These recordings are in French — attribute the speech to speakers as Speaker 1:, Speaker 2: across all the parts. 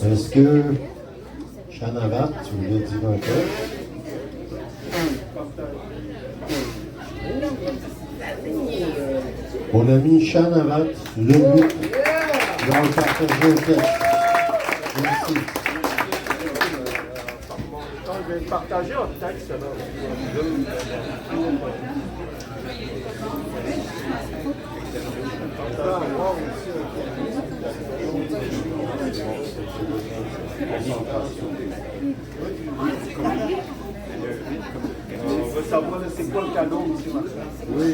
Speaker 1: Est-ce que Chanavat, tu voulais dire un peu? Mon ami Chanavat, le but, dans le partager au texte. Merci.
Speaker 2: Quand je vais partager un texte, là, on veut savoir c'est quoi le cadeau, M. Martin.
Speaker 1: Oui.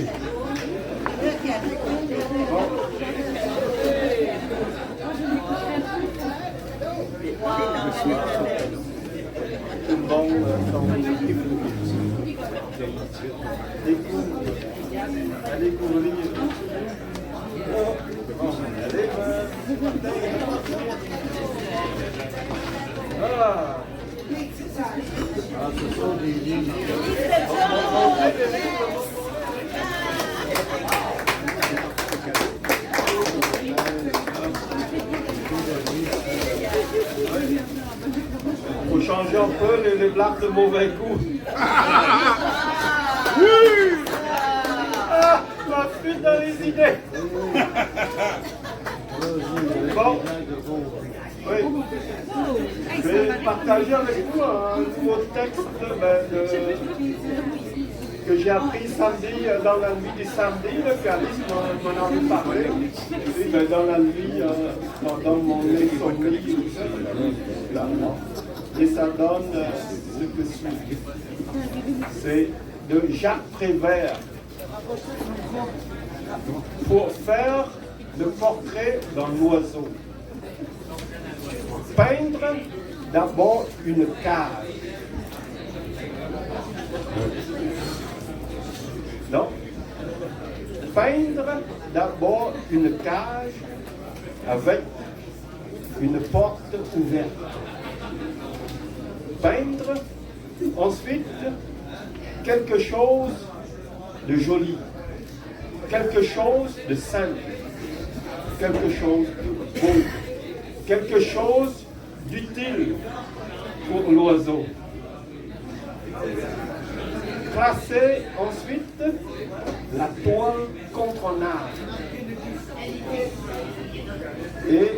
Speaker 2: À découvrir. Ah, ce sont des livres. Il faut changer un peu les blagues de mauvais goût. Ah, la fuite dans les idées. Bon. Oui. Je vais partager avec vous un nouveau texte que j'ai appris samedi, dans la nuit du samedi. Puis Alice m'en avait parlé. Et dans la nuit, pendant mon insomnie, et ça donne ce que suit. C'est de Jacques Prévert. Pour faire le portrait d'un oiseau, peindre d'abord une cage. Non? Peindre d'abord une cage avec une porte ouverte. Peindre ensuite quelque chose de joli, quelque chose de simple, quelque chose de beau, quelque chose d'utile pour l'oiseau. Placer ensuite la toile contre un arbre et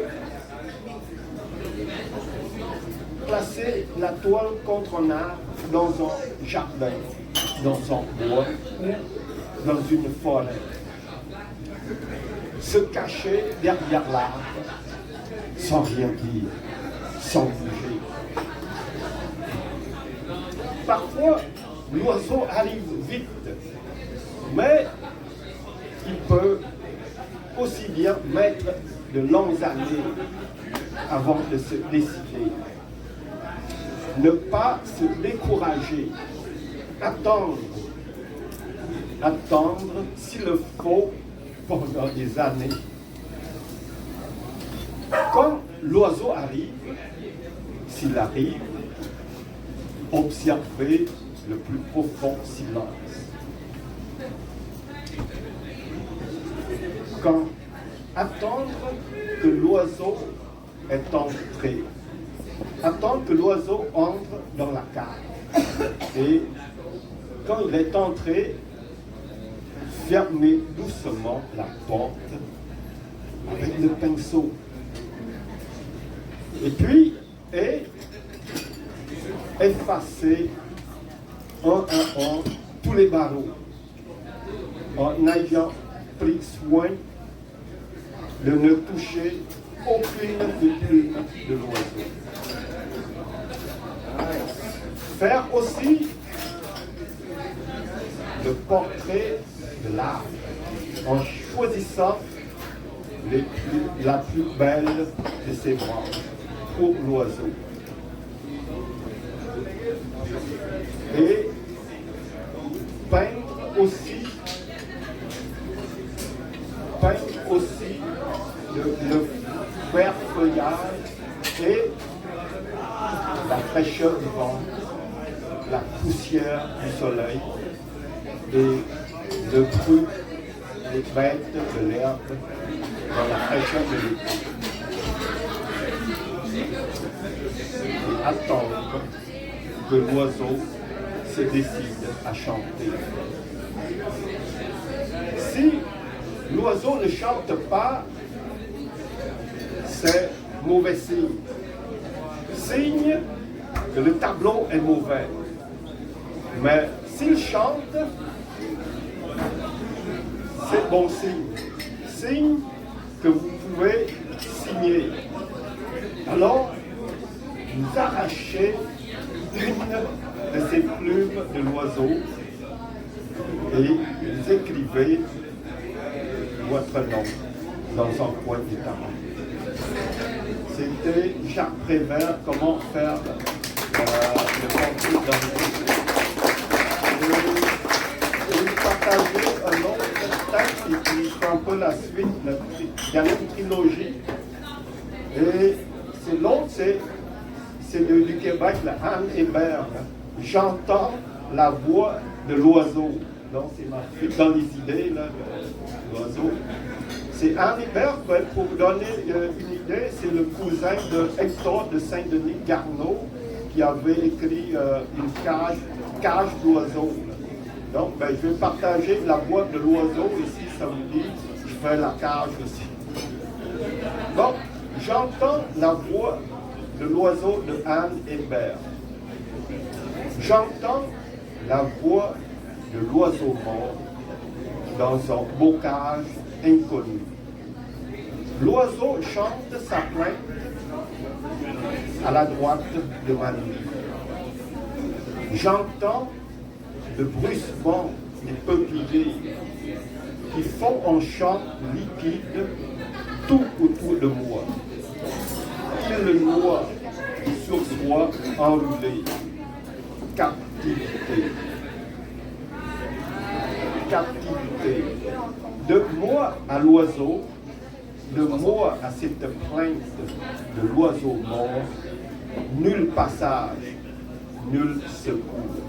Speaker 2: placer la toile contre un arbre dans un jardin, dans un bois ou dans une forêt. Se cacher derrière l'arbre sans rien dire, sans bouger. Parfois, l'oiseau arrive vite, mais il peut aussi bien mettre de longues années avant de se décider. Ne pas se décourager, attendre s'il le faut pendant des années. Quand l'oiseau arrive, s'il arrive, observez le plus profond silence. Quand attendre que l'oiseau est entré, attendre que l'oiseau entre dans la cage. Et quand il est entré, fermez doucement la porte avec le pinceau. Et puis, effacez un à un tous les barreaux en ayant pris soin de ne toucher aucune des plumes de l'oiseau. Faire aussi le portrait de l'arbre en choisissant la plus belle de ses branches pour l'oiseau. Et peindre aussi le vert feuillage et la fraîcheur du vent, la poussière du soleil et le fruit des bêtes de l'herbe dans la fraîcheur de l'été. Et attendre que l'oiseau se décide à chanter. Si l'oiseau ne chante pas, c'est mauvais signe. Signe que le tableau est mauvais. Mais s'il chante, c'est bon signe. Signe que vous pouvez signer. Alors, vous arrachez une de ces plumes de l'oiseau et vous écrivez votre nom dans un coin du tableau. C'était Jacques Prévert, comment faire le concours dans le et il partageait un autre texte qui fait un peu la suite, il y a une trilogie. Et c'est l'autre, c'est du Québec, la Anne Hébert. J'entends la voix de l'oiseau. Donc c'est marqué dans les idées, là, l'oiseau. C'est Anne Hébert, pour vous donner une idée, c'est le cousin de Hector de Saint-Denis Garneau qui avait écrit une cage d'oiseau. Donc je vais partager la voix de l'oiseau et si ça vous dit, je fais la cage aussi. Donc, j'entends la voix de l'oiseau de Anne Hébert. J'entends la voix de l'oiseau mort dans un bocage inconnu. L'oiseau chante sa plainte à la droite de ma nuit. J'entends le bruissement des peupliers qui font un chant liquide tout autour de moi. Il noie sur soi enroulé. Captivité. Captivité. De moi à l'oiseau, de moi à cette plainte de l'oiseau mort, nul passage, nul secours.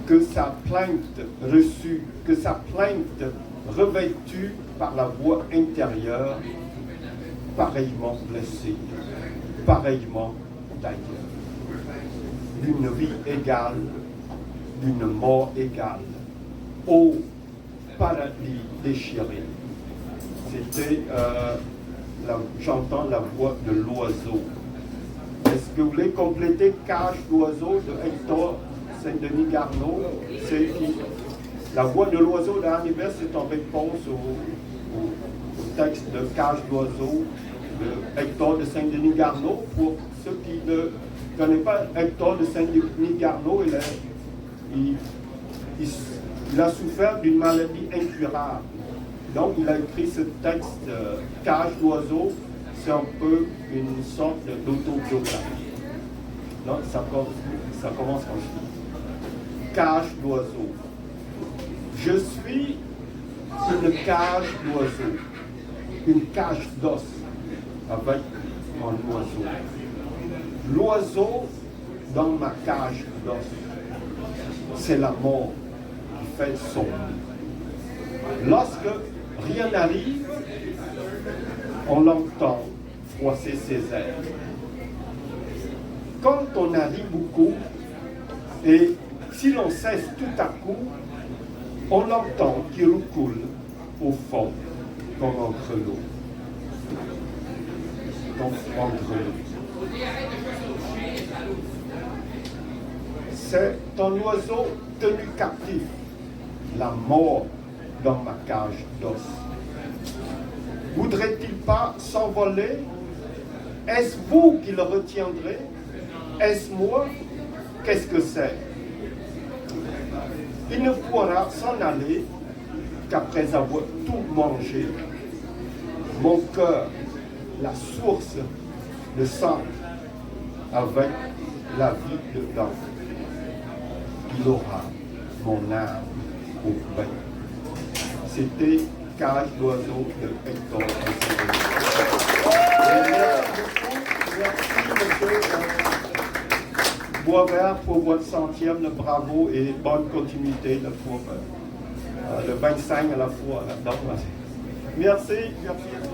Speaker 2: Que sa plainte reçue, que sa plainte revêtue par la voix intérieure, pareillement blessée, pareillement d'ailleurs. D'une vie égale, d'une mort égale. Ô paradis déchiré. C'était, j'entends la voix de l'oiseau. Est-ce que vous voulez compléter Cage d'oiseau de Hector Saint-Denis Garneau? C'est la voix de l'oiseau d'Anne Hébert, c'est en réponse au texte de Cage d'oiseau de Hector de Saint-Denis Garneau. Pour ceux qui ne connaissent pas Hector de Saint-Denis Garneau, il a souffert d'une maladie incurable. Donc il a écrit ce texte, Cage d'oiseau, c'est un peu une sorte d'autobiographie. Donc ça commence ensuite. Cage d'oiseau. Je suis une cage d'oiseau, une cage d'os avec un oiseau. L'oiseau dans ma cage d'os, c'est la mort qui fait son nid. Lorsque rien n'arrive, on l'entend froisser ses ailes. Quand on arrive beaucoup, et si l'on cesse tout à coup, on l'entend qui recoule au fond comme un grelot. C'est un oiseau tenu captif, la mort dans ma cage d'os. Voudrait-il pas s'envoler? Est-ce vous qui le retiendrez? Est-ce moi? Qu'est-ce que c'est? Il ne pourra s'en aller qu'après avoir tout mangé. Mon cœur, la source de sang, avec la vie dedans. Il aura mon âme au bain. C'était Cage d'oiseau de Hector. Merci, monsieur Boisvert, pour votre centième. Bravo et bonne continuité pour le 25 à la fois. Merci, merci.